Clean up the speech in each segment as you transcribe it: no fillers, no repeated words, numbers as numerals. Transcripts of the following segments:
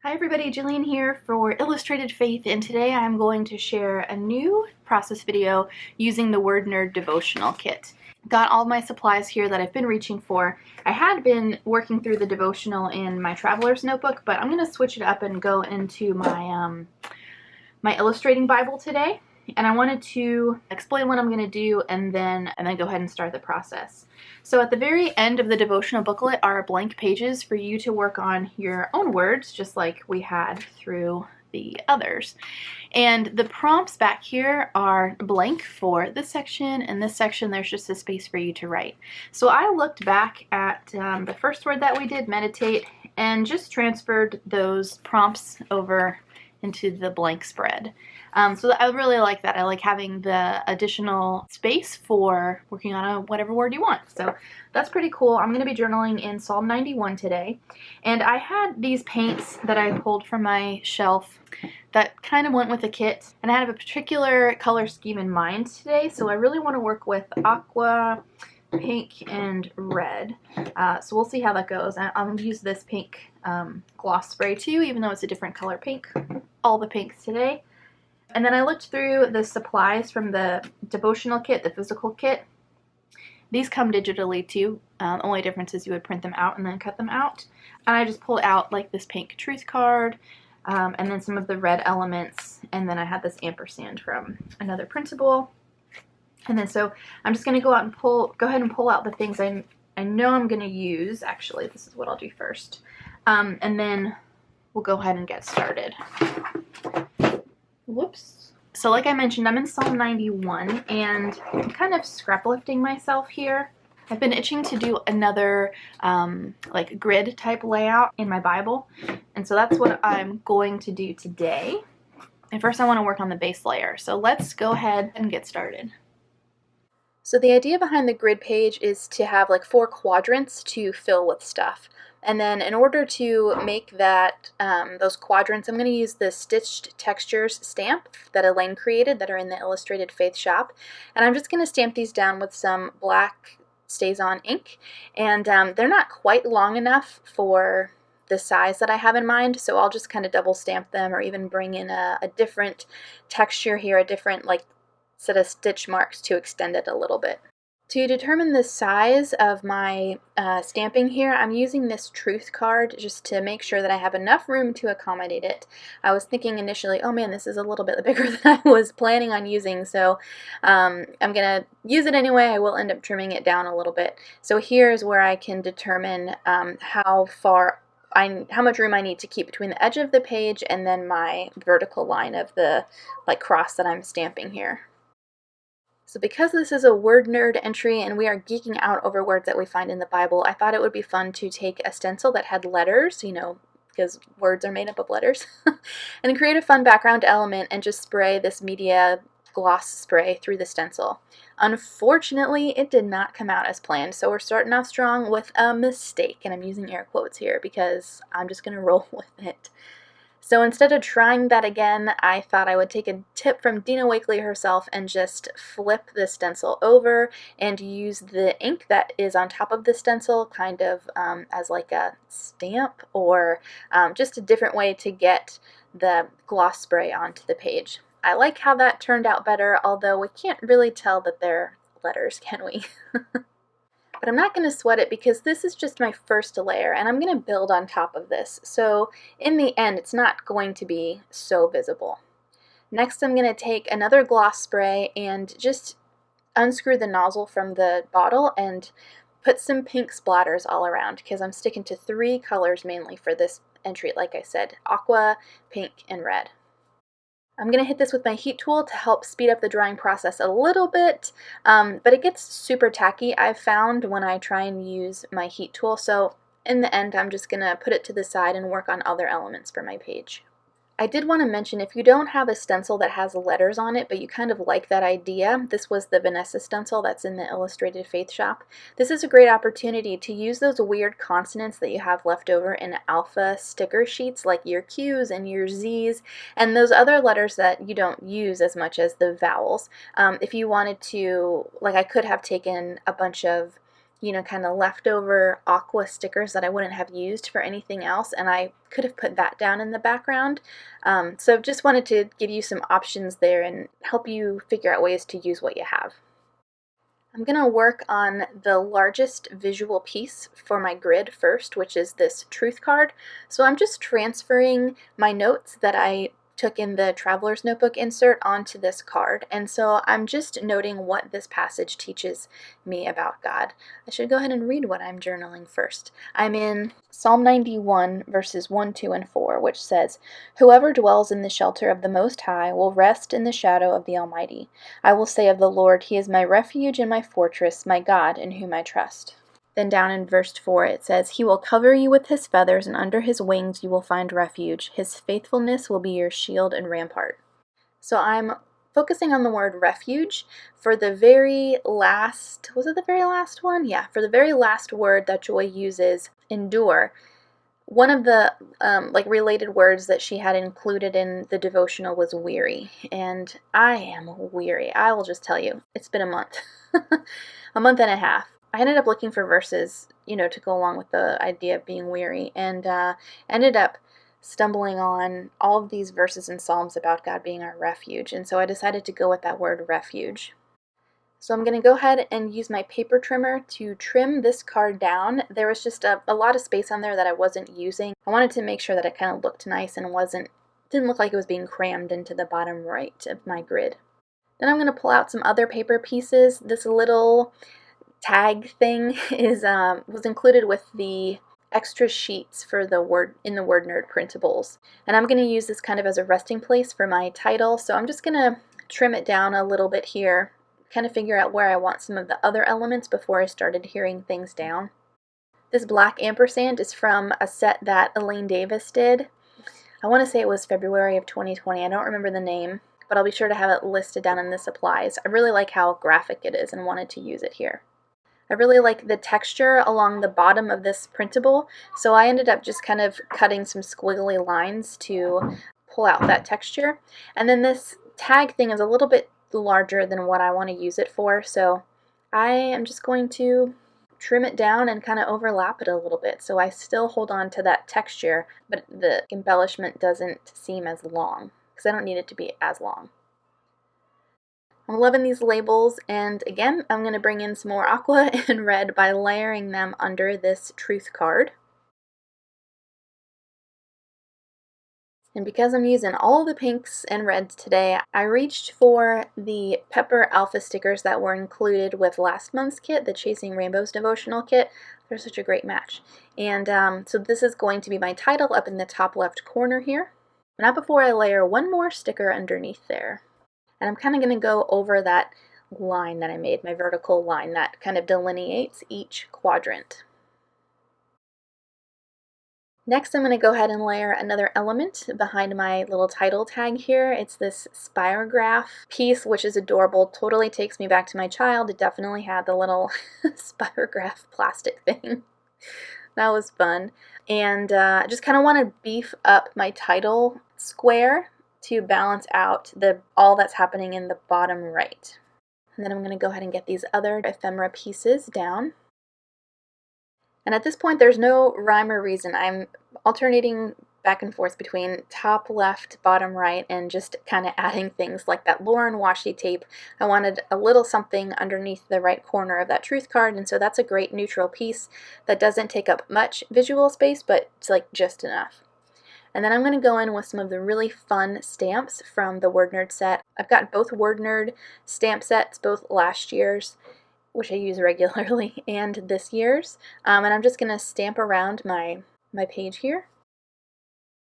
Hi everybody, Jillian here for Illustrated Faith, and today I'm going to share a new process video using the Word Nerd devotional kit. Got all my supplies here that I've been reaching for. I had been working through the devotional in my traveler's notebook, but I'm going to switch it up and go into my my illustrating Bible today. And I wanted to explain what I'm going to do and then go ahead and start the process. So at the very end of the devotional booklet are blank pages for you to work on your own words, just like we had through the others. And the prompts back here are blank for this section, and this section there's just a space for you to write. So I looked back at the first word that we did, meditate, and just transferred those prompts over into the blank spread. So I really like that. I like having the additional space for working on whatever word you want. So that's pretty cool. I'm going to be journaling in Psalm 91 today. And I had these paints that I pulled from my shelf that kind of went with the kit. And I have a particular color scheme in mind today. So I really want to work with aqua, pink, and red. So we'll see how that goes. I'm going to use this pink gloss spray too, even though it's a different color pink. All the pinks today. And then I looked through the supplies from the devotional kit, the physical kit. These come digitally too. The only difference is you would print them out and then cut them out. And I just pulled out like this pink truth card, and then some of the red elements, and then I had this ampersand from another printable. And then so I'm just going to go ahead and pull out the things I know I'm going to use. Actually, this is what I'll do first. And then we'll go ahead and get started. Whoops. So like I mentioned, I'm in Psalm 91, and I'm kind of scrap lifting myself here. I've been itching to do another like grid type layout in my Bible, and so that's what I'm going to do today. And first I want to work on the base layer. So let's go ahead and get started. So the idea behind the grid page is to have like 4 quadrants to fill with stuff. And then in order to make that those quadrants, I'm going to use the Stitched Textures stamp that Elaine created that are in the Illustrated Faith shop. And I'm just going to stamp these down with some black StazOn ink. And they're not quite long enough for the size that I have in mind, so I'll just kind of double stamp them, or even bring in a different texture here, a different like set of stitch marks to extend it a little bit. To determine the size of my stamping here, I'm using this truth card just to make sure that I have enough room to accommodate it. I was thinking initially, oh man, this is a little bit bigger than I was planning on using, so I'm going to use it anyway. I will end up trimming it down a little bit. So here's where I can determine how much room I need to keep between the edge of the page and then my vertical line of the like cross that I'm stamping here. So because this is a Word Nerd entry and we are geeking out over words that we find in the Bible, I thought it would be fun to take a stencil that had letters, you know, because words are made up of letters, and create a fun background element and just spray this media gloss spray through the stencil. Unfortunately, it did not come out as planned, so we're starting off strong with a mistake, and I'm using air quotes here because I'm just going to roll with it. So instead of trying that again, I thought I would take a tip from Dina Wakley herself and just flip the stencil over and use the ink that is on top of the stencil kind of as like a stamp, or just a different way to get the gloss spray onto the page. I like how that turned out better, although we can't really tell that they're letters, can we? But I'm not going to sweat it because this is just my first layer, and I'm going to build on top of this. So in the end, it's not going to be so visible. Next, I'm going to take another gloss spray and just unscrew the nozzle from the bottle and put some pink splatters all around, because I'm sticking to 3 colors mainly for this entry, like I said, aqua, pink, and red. I'm going to hit this with my heat tool to help speed up the drying process a little bit, but it gets super tacky, I've found, when I try and use my heat tool, so in the end I'm just going to put it to the side and work on other elements for my page. I did want to mention, if you don't have a stencil that has letters on it, but you kind of like that idea, this was the Vanessa stencil that's in the Illustrated Faith shop. This is a great opportunity to use those weird consonants that you have left over in alpha sticker sheets, like your Q's and your Z's, and those other letters that you don't use as much as the vowels. If you wanted to, like I could have taken a bunch of kind of leftover aqua stickers that I wouldn't have used for anything else, and I could have put that down in the background. So just wanted to give you some options there and help you figure out ways to use what you have. I'm going to work on the largest visual piece for my grid first, which is this truth card. So I'm just transferring my notes that I took in the Traveler's Notebook insert onto this card, and so I'm just noting what this passage teaches me about God. I should go ahead and read what I'm journaling first. I'm in Psalm 91 verses 1, 2, and 4, which says, "Whoever dwells in the shelter of the Most High will rest in the shadow of the Almighty. I will say of the Lord, He is my refuge and my fortress, my God in whom I trust." Then down in verse 4 it says, "He will cover you with His feathers, and under His wings you will find refuge. His faithfulness will be your shield and rampart." So I'm focusing on the word refuge for the very last, was it the very last one? Yeah, for the very last word that Joy uses, endure. One of the related words that she had included in the devotional was weary, and I am weary. I will just tell you, it's been a month, a month and a half. I ended up looking for verses, to go along with the idea of being weary, and ended up stumbling on all of these verses in Psalms about God being our refuge, and so I decided to go with that word refuge. So I'm going to go ahead and use my paper trimmer to trim this card down. There was just a lot of space on there that I wasn't using. I wanted to make sure that it kind of looked nice and didn't look like it was being crammed into the bottom right of my grid. Then I'm going to pull out some other paper pieces. This little tag thing was included with the extra sheets for the Word Nerd printables. And I'm going to use this kind of as a resting place for my title, so I'm just going to trim it down a little bit here, kind of figure out where I want some of the other elements before I started hearing things down. This black ampersand is from a set that Elaine Davis did. I want to say it was February of 2020. I don't remember the name, but I'll be sure to have it listed down in the supplies. I really like how graphic it is and wanted to use it here. I really like the texture along the bottom of this printable, so I ended up just kind of cutting some squiggly lines to pull out that texture. And then this tag thing is a little bit larger than what I want to use it for, so I am just going to trim it down and kind of overlap it a little bit so I still hold on to that texture, but the embellishment doesn't seem as long, because I don't need it to be as long. I'm loving these labels, and again, I'm going to bring in some more aqua and red by layering them under this truth card. And because I'm using all the pinks and reds today, I reached for the Pepper Alpha stickers that were included with last month's kit, the Chasing Rainbows devotional kit. They're such a great match. And so this is going to be my title up in the top left corner here. But not before I layer one more sticker underneath there. And I'm kind of going to go over that line that I made, my vertical line that kind of delineates each quadrant. Next, I'm going to go ahead and layer another element behind my little title tag here. It's this spirograph piece, which is adorable. Totally takes me back to my child. It definitely had the little spirograph plastic thing. That was fun. And I just kind of want to beef up my title square to balance out all that's happening in the bottom right. And then I'm going to go ahead and get these other ephemera pieces down. And at this point, there's no rhyme or reason. I'm alternating back and forth between top left, bottom right, and just kind of adding things like that Lauren washi tape. I wanted a little something underneath the right corner of that truth card, and so that's a great neutral piece that doesn't take up much visual space, but it's like just enough. And then I'm going to go in with some of the really fun stamps from the Word Nerd set. I've got both Word Nerd stamp sets, both last year's, which I use regularly, and this year's. And I'm just going to stamp around my page here.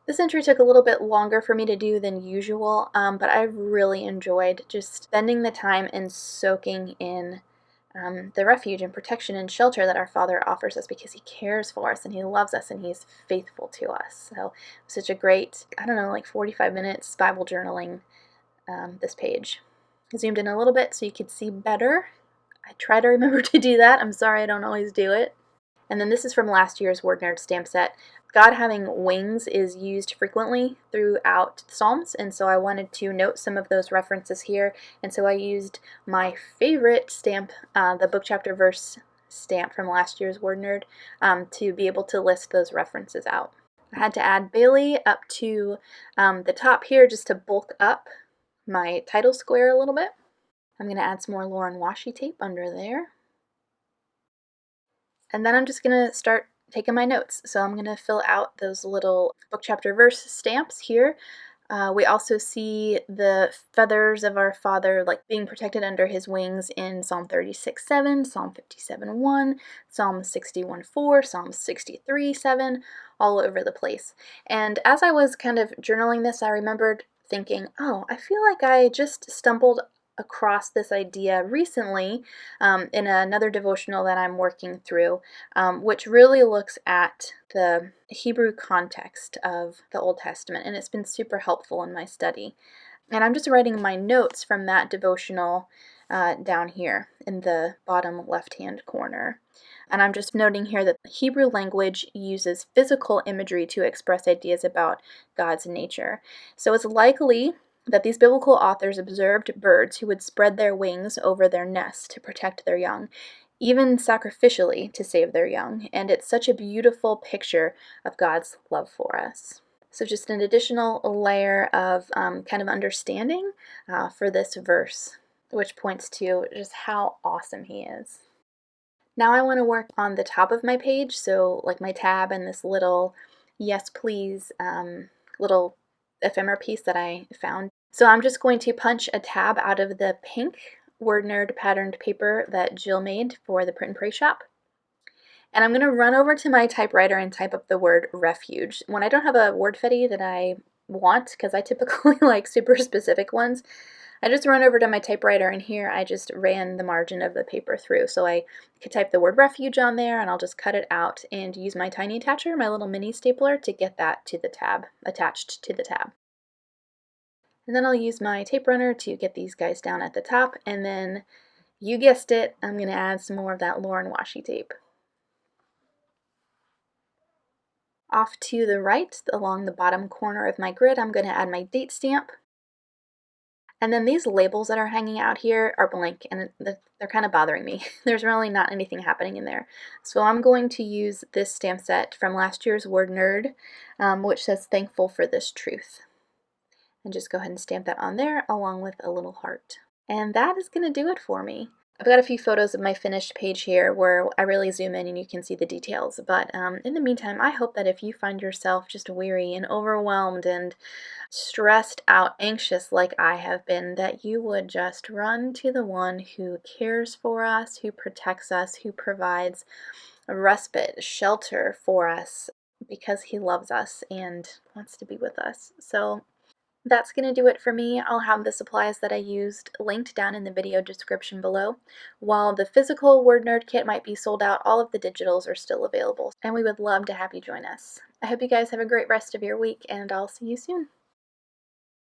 This entry took a little bit longer for me to do than usual, but I really enjoyed just spending the time and soaking in the refuge and protection and shelter that our Father offers us, because He cares for us and He loves us and He's faithful to us. So such a great, 45 minutes Bible journaling this page. I zoomed in a little bit so you could see better. I try to remember to do that. I'm sorry I don't always do it. And then this is from last year's Word Nerd stamp set. God having wings is used frequently throughout Psalms, and so I wanted to note some of those references here, and so I used my favorite stamp, the book chapter verse stamp from last year's Word Nerd to be able to list those references out. I had to add Bailey up to the top here just to bulk up my title square a little bit. I'm going to add some more Lauren washi tape under there. And then I'm just going to start taking my notes. So I'm going to fill out those little book chapter verse stamps here. We also see the feathers of our Father like being protected under his wings in Psalm 36:7, Psalm 57:1, Psalm 61:4, Psalm 63:7, all over the place. And as I was kind of journaling this, I remembered thinking, oh, I feel like I just stumbled across this idea recently in another devotional that I'm working through, which really looks at the Hebrew context of the Old Testament, and it's been super helpful in my study. And I'm just writing my notes from that devotional down here in the bottom left-hand corner. And I'm just noting here that the Hebrew language uses physical imagery to express ideas about God's nature. So it's likely that these biblical authors observed birds who would spread their wings over their nests to protect their young, even sacrificially to save their young. And it's such a beautiful picture of God's love for us. So just an additional layer of kind of understanding for this verse, which points to just how awesome he is. Now I want to work on the top of my page, so like my tab and this little yes please little ephemera piece that I found. So I'm just going to punch a tab out of the pink Word Nerd patterned paper that Jill made for the Print and Pray shop. And I'm going to run over to my typewriter and type up the word refuge. When I don't have a word fetty that I want, because I typically like super specific ones, I just run over to my typewriter, and here I just ran the margin of the paper through. So I could type the word refuge on there, and I'll just cut it out and use my tiny attacher, my little mini stapler, to get that to the tab, attached to the tab. And then I'll use my tape runner to get these guys down at the top, and then, you guessed it, I'm going to add some more of that Lauren washi tape. Off to the right, along the bottom corner of my grid, I'm going to add my date stamp. And then these labels that are hanging out here are blank, and they're kind of bothering me. There's really not anything happening in there. So I'm going to use this stamp set from last year's Word Nerd, which says thankful for this truth. And just go ahead and stamp that on there along with a little heart. And that is going to do it for me. I've got a few photos of my finished page here where I really zoom in and you can see the details. But in the meantime, I hope that if you find yourself just weary and overwhelmed and stressed out, anxious like I have been, that you would just run to the one who cares for us, who protects us, who provides a respite, shelter for us because he loves us and wants to be with us. So that's going to do it for me. I'll have the supplies that I used linked down in the video description below. While the physical Word Nerd kit might be sold out, all of the digitals are still available, and we would love to have you join us. I hope you guys have a great rest of your week, and I'll see you soon.